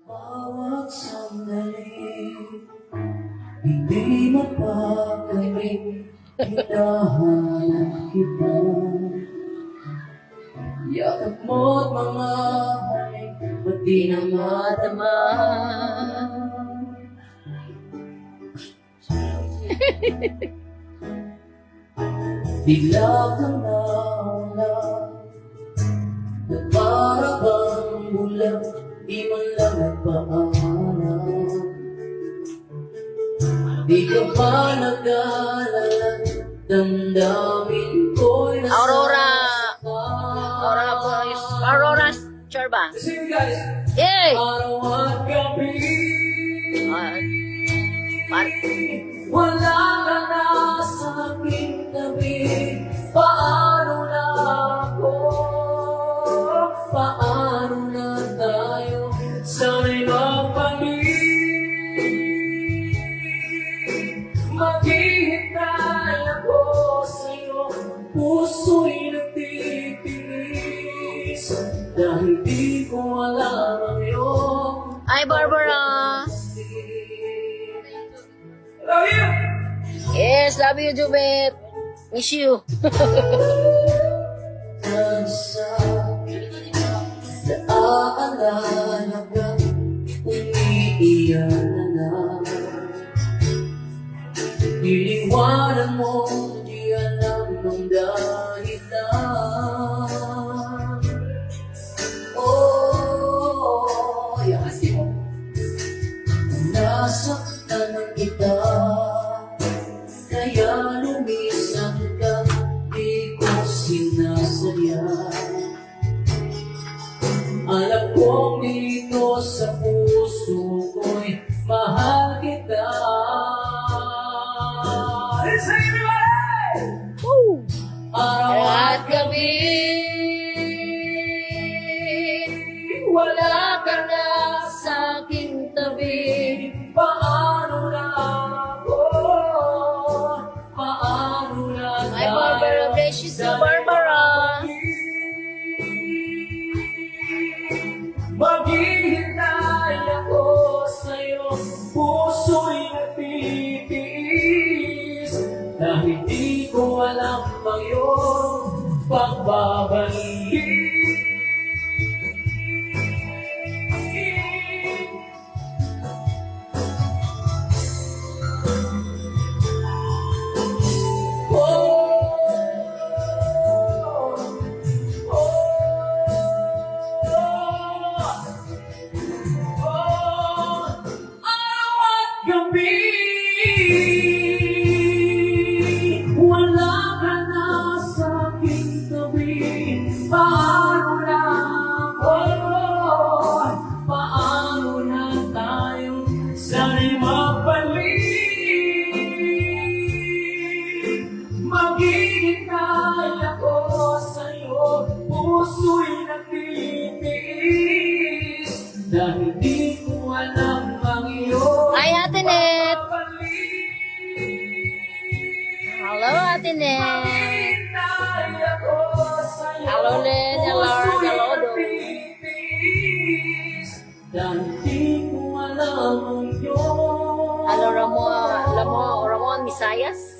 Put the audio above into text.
Bawat sandali, hindi mapapalik, hinahanap kita. Yakap mo't mga halik, ba't di na madama? Bigla kang nawala, na para bang bulag, di man lang nagpaalam. Di ka pa nag-alala, damdamin ko'y nasa Aurora Chorba. Yay! araw at gabi. Wala ka na sa aking tabi. Paano na ako? Paano na tayo? Sana'y mapalit. Maghihintay ako sa'yo. Puso'y nagtitiis. Dahil di ko alam ang iyong Ay, Barbara. love you! Yes, love you, Jubet. Miss you. Tansa, naaalala ka, umiiyak na lang. Iniwanan mo, di alam ang dahilan. Oh, yakasi mo. Nasaktan ng kita, kaya lumisan ka, di ko sinasadya. Alam kong dito sa puso ko'y mahal kita. Let's sing everybody! Araw at gabi, wala ka na sa aking tabi. Paano na ako? Paano na Ay, Barbara. Bless you too, Barbara. Maghihintay ako sa'yo, puso'y nagtitiis. Dahil di ko alam ang iyong pagbabalik. Gabi, wala ka na sa aking tabi. Paano na ako? Paano na tayo? Sana'y mapalit. Maghihintay ako sa'yo, puso'y nagtitiis. Dahil di ko alam ang iyong Ay, Ate Net. Hello, Ate Net. Hello, Len. Hello, hello, Do. Hello, Ramon Misayas.